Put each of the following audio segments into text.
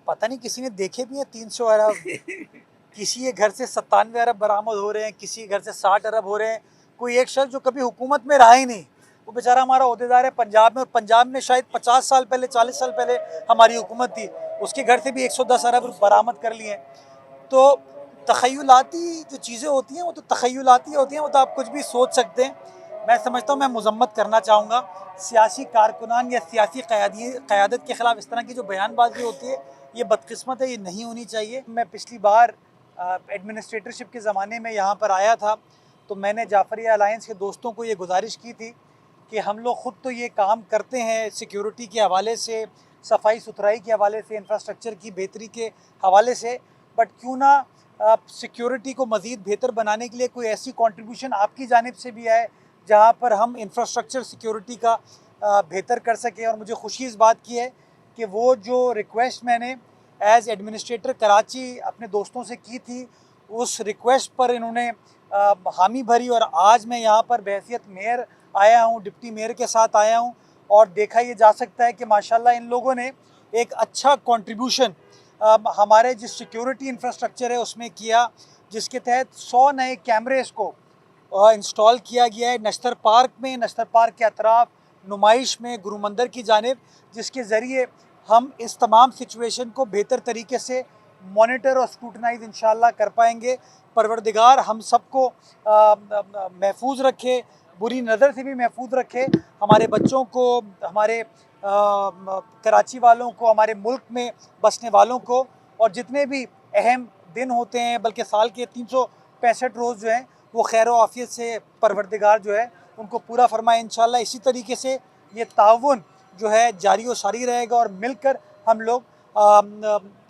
पता नहीं किसी ने देखे भी हैं 300 अरब किसी के घर से 97 अरब बरामद हो रहे हैं, किसी के घर से 60 अरब हो रहे हैं। कोई एक शख्स जो कभी हुकूमत में रहा ही नहीं, वो बेचारा हमारा ओहदेदार है पंजाब में, और पंजाब में शायद 50 साल पहले 40 साल पहले हमारी हुकूमत थी, उसके घर से भी 110 अरब बरामद कर लिए हैं। तो तख़य्युलाती जो चीज़ें होती हैं वो तो तख़य्युलाती होती हैं, वो तो आप कुछ भी सोच सकते हैं। मैं समझता हूँ, मैं मज़म्मत करना चाहूँगा सियासी कारकुनान या सियासी क़यादत के ख़िलाफ़ इस तरह की जो बयानबाजी होती है, ये बदकिस्मत है, ये नहीं होनी चाहिए। मैं पिछली बार एडमिनिस्ट्रेटरशिप के ज़माने में यहाँ पर आया था, तो मैंने जाफरिया अलायंस के दोस्तों को ये गुजारिश की थी कि हम लोग ख़ुद तो ये काम करते हैं सिक्योरिटी के हवाले से, सफाई सुथराई के हवाले से, इंफ्रास्ट्रक्चर की बेहतरी के हवाले से, बट क्यों ना सिक्योरिटी को मज़ीद बेहतर बनाने के लिए कोई ऐसी कंट्रीब्यूशन आपकी जानिब से भी आए जहाँ पर हम इंफ्रास्ट्रक्चर सिक्योरिटी का बेहतर कर सकें। और मुझे खुशी इस बात की है कि वो जो रिक्वेस्ट मैंने एज़ एडमिनिस्ट्रेटर कराची अपने दोस्तों से की थी, उस रिक्वेस्ट पर इन्होंने हामी भरी, और आज मैं यहाँ पर बहैसियत मेयर आया हूँ, डिप्टी मेयर के साथ आया हूँ, और देखा ये जा सकता है कि माशाल्लाह इन लोगों ने एक अच्छा कंट्रीब्यूशन हमारे जिस सिक्योरिटी इंफ्रास्ट्रक्चर है उसमें किया, जिसके तहत 100 नए कैमरेज को इंस्टॉल किया गया है नश्तर पार्क में, नश्तर पार्क के अतराफ, नुमाइश में, गुरु मंदिर की जानिब, जिसके ज़रिए हम इस तमाम सिचुएशन को बेहतर तरीके से मॉनिटर और स्क्रूटनाइज इंशाल्लाह कर पाएंगे। परवरदिगार हम सबको महफूज रखे, बुरी नज़र से भी महफूज रखे, हमारे बच्चों को, हमारे कराची वालों को, हमारे मुल्क में बसने वालों को, और जितने भी अहम दिन होते हैं, बल्कि साल के 365 रोज़ जो हैं वो खैर व आफियत से परवरदिगार जो है उनको पूरा फरमाए इंशाल्लाह। इसी तरीके से ये ताउन जो है जारी व सारी रहेगा, और मिलकर हम लोग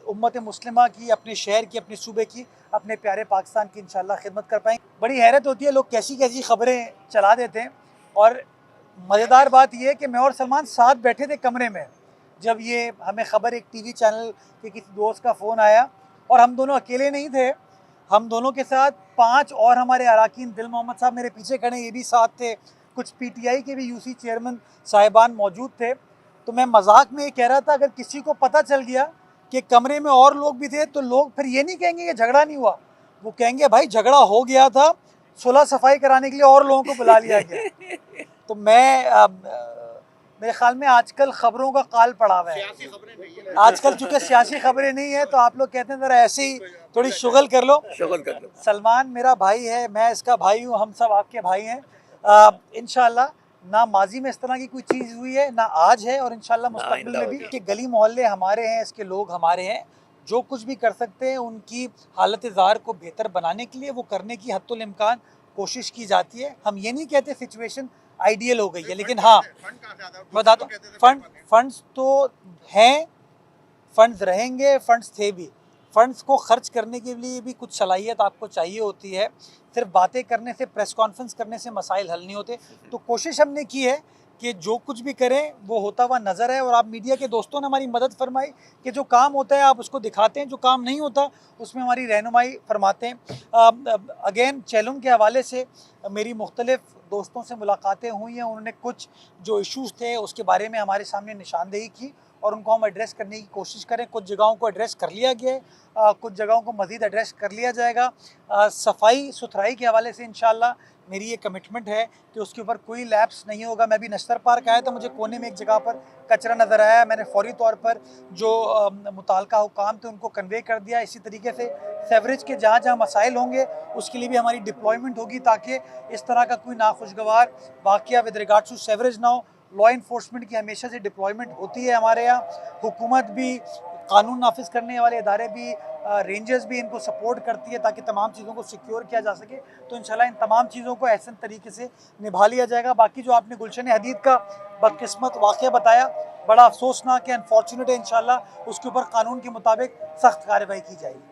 उम्मत मुस्लिमा की, अपने शहर की, अपने सूबे की, अपने प्यारे पाकिस्तान की इंशाल्लाह खिदमत कर पाएंगे। बड़ी हैरत होती है, लोग कैसी कैसी खबरें चला देते हैं, और मज़ेदार बात यह है कि मैं और सलमान साथ बैठे थे कमरे में जब ये हमें ख़बर एक टीवी चैनल के किसी दोस्त का फ़ोन आया, और हम दोनों अकेले नहीं थे, हम दोनों के साथ 5 और हमारे अराकीन, दिल मोहम्मद साहब मेरे पीछे खड़े, ये भी साथ थे, कुछ पीटीआई के भी यूसी चेयरमैन साहिबान मौजूद थे। तो मैं मजाक में ये कह रहा था, अगर किसी को पता चल गया कि कमरे में और लोग भी थे, तो लोग फिर ये नहीं कहेंगे कि झगड़ा नहीं हुआ, वो कहेंगे भाई झगड़ा हो गया था, सुलह सफाई कराने के लिए और लोगों को बुला लिया गया। तो मेरे ख्याल में आजकल खबरों का काल पड़ा हुआ है, आजकल चूँकि सियासी खबरें नहीं है, तो आप लोग कहते हैं ज़रा ऐसे ही थोड़ी शुगल कर लो। सलमान मेरा भाई है, मैं इसका भाई हूँ, हम सब आपके भाई हैं। इंशाल्लाह ना माजी में इस तरह की कोई चीज़ हुई है, ना आज है, और इंशाल्लाह मुस्तकबिल में भी। कि गली मोहल्ले हमारे हैं, इसके लोग हमारे हैं, जो कुछ भी कर सकते हैं उनकी हालत ज़ाहिर को बेहतर बनाने के लिए वो करने की हद्दुल इम्कान कोशिश की जाती है। हम ये नहीं कहते सिचुएशन आइडियल हो गई है, लेकिन हाँ बताता हूँ, फंड्स तो हैं, फंड्स रहेंगे, फंड्स थे भी। फंड्स को खर्च करने के लिए भी कुछ सलाहियत आपको चाहिए होती है, सिर्फ बातें करने से, प्रेस कॉन्फ्रेंस करने से मसाइल हल नहीं होते। तो कोशिश हमने की है कि जो कुछ भी करें वो होता हुआ नज़र है, और आप मीडिया के दोस्तों ने हमारी मदद फरमाई कि जो काम होता है आप उसको दिखाते हैं, जो काम नहीं होता उसमें हमारी रहनुमाई फरमाते हैं। अगेन चैलूम के हवाले से मेरी मुख्तलिफ़ दोस्तों से मुलाकातें हुई हैं, उन्होंने कुछ जो इश्यूज़ थे उसके बारे में हमारे सामने निशानदेही की, और उनको हम एड्रेस करने की कोशिश करें। कुछ जगहों को एड्रेस कर लिया गया है, कुछ जगहों को मज़ीद एड्रेस कर लिया जाएगा। सफाई सुथराई के हवाले से इंशाल्लाह मेरी ये कमिटमेंट है कि उसके ऊपर कोई लैप्स नहीं होगा। मैं भी नश्तर पार्क आया था, मुझे कोने में एक जगह पर कचरा नज़र आया, मैंने फौरी तौर पर जो मुताल्लिका हुकाम थे उनको कन्वे कर दिया। इसी तरीके से सेवरेज के जहाँ जहाँ मसाइल होंगे उसके लिए भी हमारी डिप्लॉयमेंट होगी, ताकि इस तरह का कोई नाखुशगवार वाक़या विद रिगार्ड्स टू सेवरेज ना हो। लॉ इन्फोर्समेंट की हमेशा से डिप्लॉयमेंट होती है हमारे यहाँ, हुकूमत भी, कानून नाफिज करने वाले इदारे भी, रेंजर्स भी इनको सपोर्ट करती है ताकि तमाम चीज़ों को सिक्योर किया जा सके। तो इंशाल्लाह इन तमाम चीज़ों को ऐसे तरीके से निभा लिया जाएगा। बाकी जो आपने गुलशन हदीद का बदकिस्मत वाक़या बताया, बड़ा अफसोसनाक है, अनफॉर्चुनेट है, इंशाल्लाह उसके ऊपर कानून के मुताबिक सख्त कार्रवाई की जाएगी।